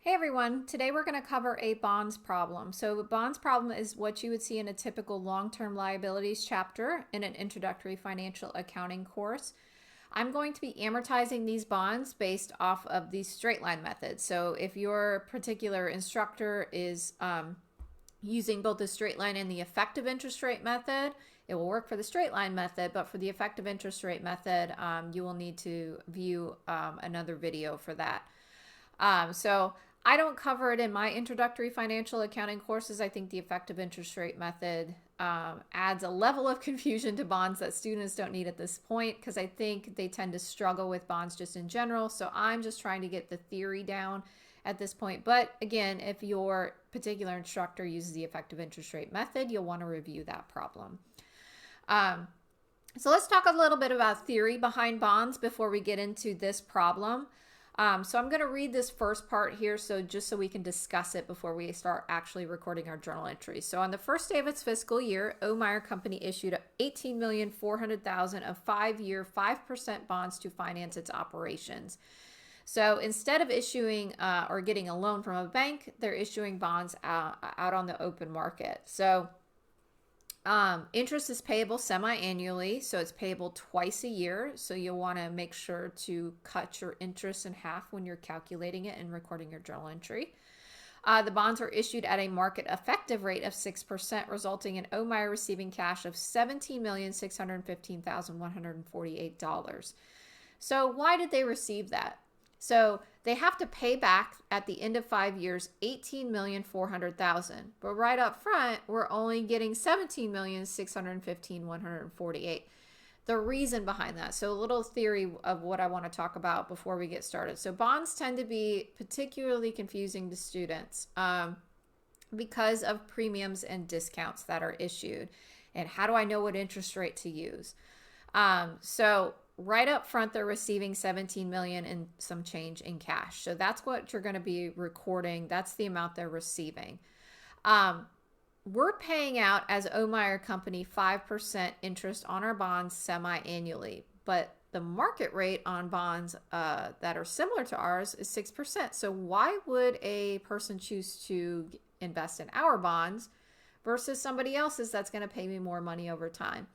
Hey everyone, today we're going to cover a bonds problem. So a bonds problem is what you would see in a typical long-term liabilities chapter in an introductory financial accounting course. I'm going to be amortizing these bonds based off of the straight line method. So if your particular instructor is using both the straight line and the effective interest rate method, it will work for the straight line method, but for the effective interest rate method, you will need to view another video for that. So I don't cover it in my introductory financial accounting courses. I think the effective interest rate method adds a level of confusion to bonds that students don't need at this point because I think they tend to struggle with bonds just in general. So I'm just trying to get the theory down at this point. But again, if your particular instructor uses the effective interest rate method, you'll want to review that problem. So let's talk a little bit about theory behind bonds before we get into this problem. So I'm going to read this first part here, so just so we can discuss it before we start actually recording our journal entries. So on the first day of its fiscal year, Meyer Company issued $18,400,000 of 5-year 5% bonds to finance its operations. So instead of issuing or getting a loan from a bank, they're issuing bonds out on the open market. So interest is payable semi-annually, so it's payable twice a year. So you'll want to make sure to cut your interest in half when you're calculating it and recording your journal entry. The bonds are issued at a market effective rate of 6%, resulting in Meyer receiving cash of $17,615,148. So why did they receive that? So they have to pay back at the end of 5 years $18,400,000, but right up front we're only getting $17,615,148. The reason behind that. So a little theory of what I want to talk about before we get started. So bonds tend to be particularly confusing to students because of premiums and discounts that are issued. And how do I know what interest rate to use? So right up front, they're receiving $17 million and some change in cash. So that's what you're going to be recording. That's the amount they're receiving. We're paying out as Meyer Company 5% interest on our bonds semi-annually, but the market rate on bonds that are similar to ours is 6%. So why would a person choose to invest in our bonds versus somebody else's that's going to pay me more money over time?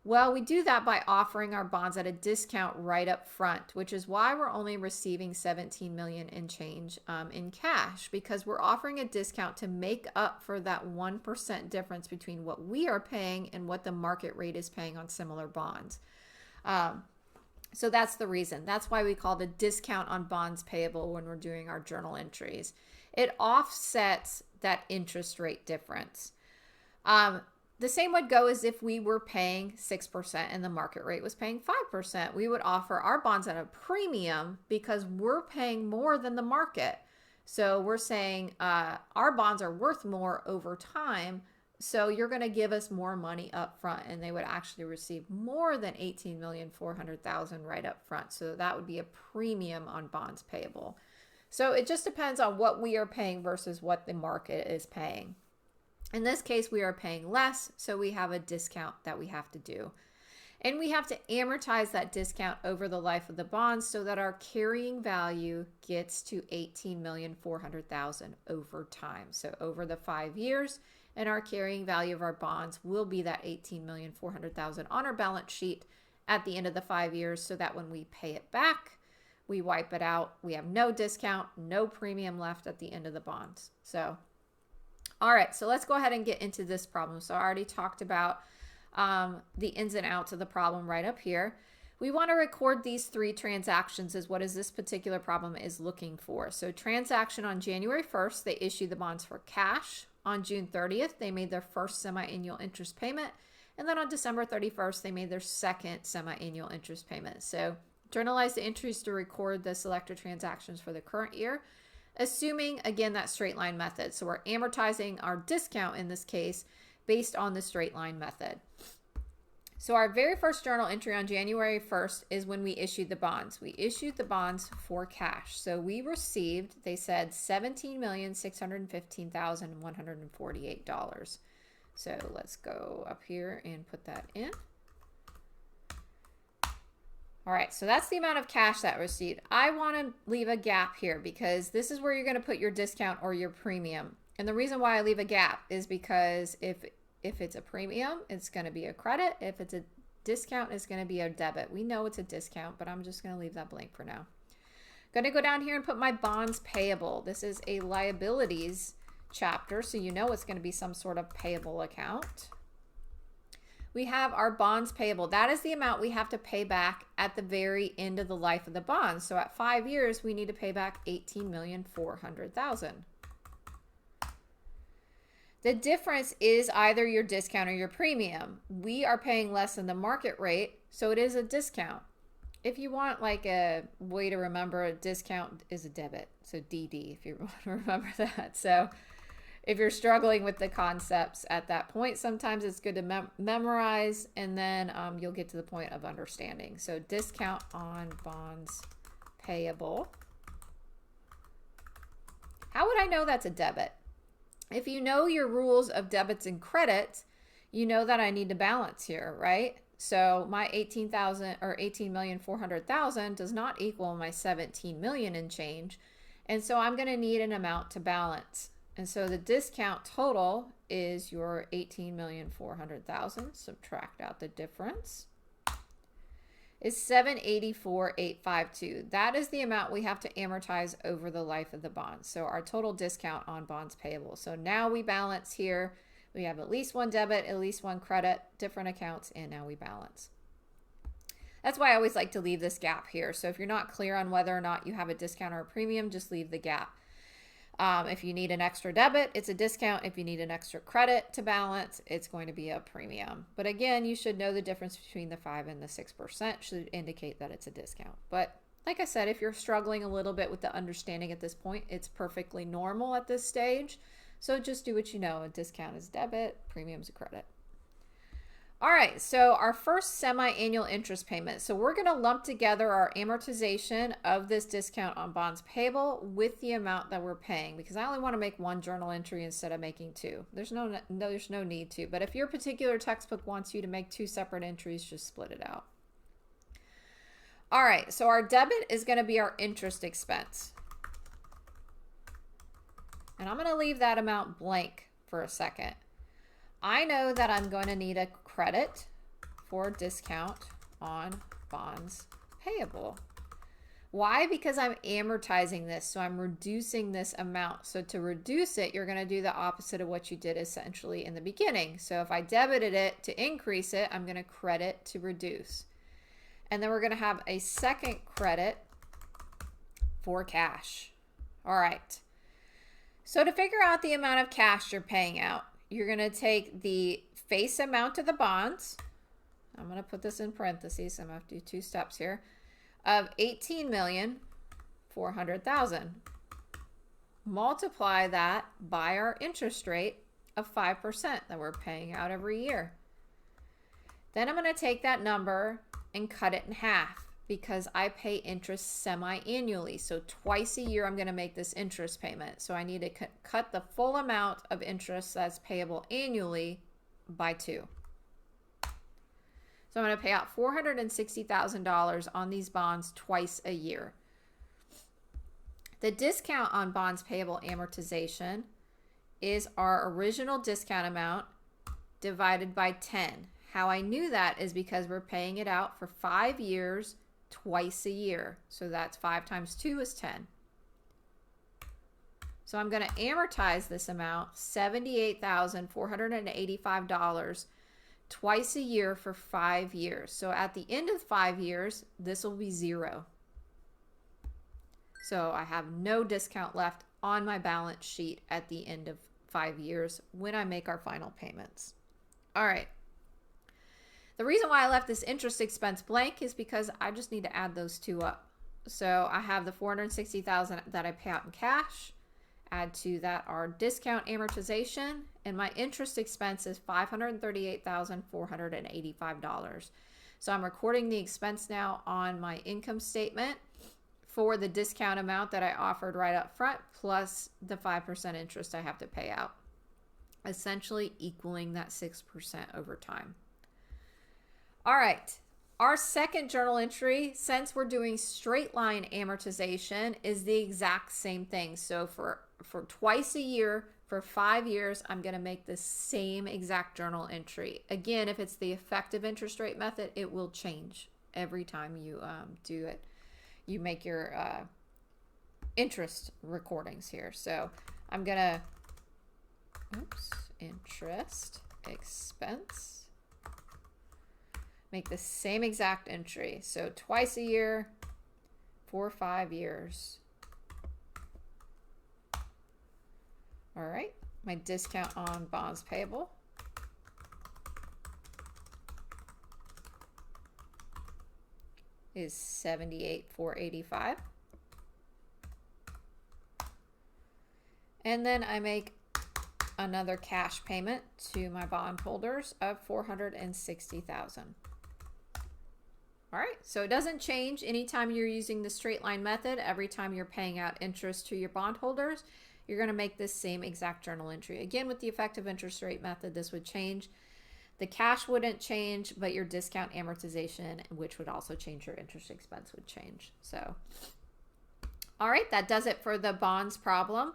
Well, we do that by offering our bonds at a discount right up front, which is why we're only receiving $17 million in change in cash, because we're offering a discount to make up for that 1% difference between what we are paying and what the market rate is paying on similar bonds. So that's the reason. That's why we call the discount on bonds payable when we're doing our journal entries. It offsets that interest rate difference. The same would go as if we were paying 6% and the market rate was paying 5%. We would offer our bonds at a premium because we're paying more than the market. So we're saying our bonds are worth more over time, so you're going to give us more money up front, and they would actually receive more than $18,400,000 right up front. So that would be a premium on bonds payable. So it just depends on what we are paying versus what the market is paying. In this case, we are paying less, so we have a discount that we have to do. And we have to amortize that discount over the life of the bonds so that our carrying value gets to $18,400,000 over time. So over the 5 years, and our carrying value of our bonds will be that $18,400,000 on our balance sheet at the end of the 5 years, so that when we pay it back, we wipe it out. We have no discount, no premium left at the end of the bonds. So all right, so let's go ahead and get into this problem. So I already talked about the ins and outs of the problem right up here. We want to record these 3 transactions as what is this particular problem is looking for. So transaction on January 1st, they issued the bonds for cash. On June 30th, they made their first semi-annual interest payment. And then on December 31st, they made their second semi-annual interest payment. So journalize the entries to record the selected transactions for the current year, assuming, again, that straight line method. So we're amortizing our discount in this case based on the straight line method. So our very first journal entry on January 1st is when we issued the bonds. We issued the bonds for cash. So we received, they said, $17,615,148. So let's go up here and put that in. All right, so that's the amount of cash that received. I want to leave a gap here because this is where you're going to put your discount or your premium. And the reason why I leave a gap is because if it's a premium, it's going to be a credit. If it's a discount, it's going to be a debit. We know it's a discount, but I'm just going to leave that blank for now. Going to go down here and put my bonds payable. This is a liabilities chapter, so you know it's going to be some sort of payable account. We have our bonds payable. That is the amount we have to pay back at the very end of the life of the bond. So at 5 years, we need to pay back $18,400,000. The difference is either your discount or your premium. We are paying less than the market rate, so it is a discount. If you want like a way to remember, a discount is a debit. So DD, if you want to remember that. So if you're struggling with the concepts at that point, sometimes it's good to memorize, and then you'll get to the point of understanding. So discount on bonds payable. How would I know that's a debit? If you know your rules of debits and credits, you know that I need to balance here, right? So my 18,000 or 18,400,000 does not equal my 17 million and change. And so I'm going to need an amount to balance. And so the discount total is your 18,400,000. Subtract out the difference. Is 784,852. That is the amount we have to amortize over the life of the bond. So our total discount on bonds payable. So now we balance here. We have at least one debit, at least one credit, different accounts, and now we balance. That's why I always like to leave this gap here. So if you're not clear on whether or not you have a discount or a premium, just leave the gap. If you need an extra debit, it's a discount. If you need an extra credit to balance, it's going to be a premium. But again, you should know the difference between the 5 and the 6% should indicate that it's a discount. But like I said, if you're struggling a little bit with the understanding at this point, it's perfectly normal at this stage. So just do what you know. A discount is debit, premium is a credit. All right, so our first semi-annual interest payment. So we're going to lump together our amortization of this discount on bonds payable with the amount that we're paying, because I only want to make one journal entry instead of making two. There's no need to, but if your particular textbook wants you to make two separate entries, just split it out. All right, so our debit is going to be our interest expense. And I'm going to leave that amount blank for a second. I know that I'm going to need a credit for discount on bonds payable. Why? Because I'm amortizing this, so I'm reducing this amount. So to reduce it, you're going to do the opposite of what you did essentially in the beginning. So if I debited it to increase it, I'm going to credit to reduce. And then we're going to have a second credit for cash. All right. So to figure out the amount of cash you're paying out, you're going to take the face amount of the bonds. I'm going to put this in parentheses. I'm going to have to do two steps here. Of 18,400,000. Multiply that by our interest rate of 5% that we're paying out every year. Then I'm going to take that number and cut it in half because I pay interest semi-annually. So twice a year I'm going to make this interest payment. So I need to cut the full amount of interest that's payable annually by 2. So I'm going to pay out $460,000 on these bonds twice a year. The discount on bonds payable amortization is our original discount amount divided by 10. How I knew that is because we're paying it out for 5 years twice a year. So that's 5 times 2 is 10. So I'm going to amortize this amount, $78,485, twice a year for 5 years. So at the end of 5 years, this will be 0. So I have no discount left on my balance sheet at the end of 5 years when I make our final payments. All right. The reason why I left this interest expense blank is because I just need to add those two up. So I have the $460,000 that I pay out in cash. Add to that our discount amortization, and my interest expense is $538,485. So I'm recording the expense now on my income statement for the discount amount that I offered right up front, plus the 5% interest I have to pay out, essentially equaling that 6% over time. All right, our second journal entry, since we're doing straight line amortization, is the exact same thing. So for twice a year, for 5 years, I'm going to make the same exact journal entry. Again, if it's the effective interest rate method, it will change every time you do it. You make your interest recordings here. So I'm going to, interest expense. Make the same exact entry. So twice a year for 5 years. All right, my discount on bonds payable is $78,485. And then I make another cash payment to my bondholders of $460,000. All right, so it doesn't change anytime you're using the straight line method. Every time you're paying out interest to your bondholders, you're going to make this same exact journal entry. Again, with the effective interest rate method, this would change. The cash wouldn't change, but your discount amortization, which would also change your interest expense, would change. So, all right, that does it for the bonds problem.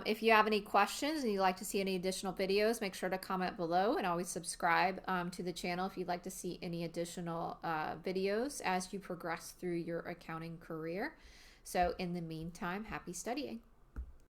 If you have any questions and you'd like to see any additional videos, make sure to comment below, and always subscribe to the channel if you'd like to see any additional videos as you progress through your accounting career. So in the meantime, happy studying.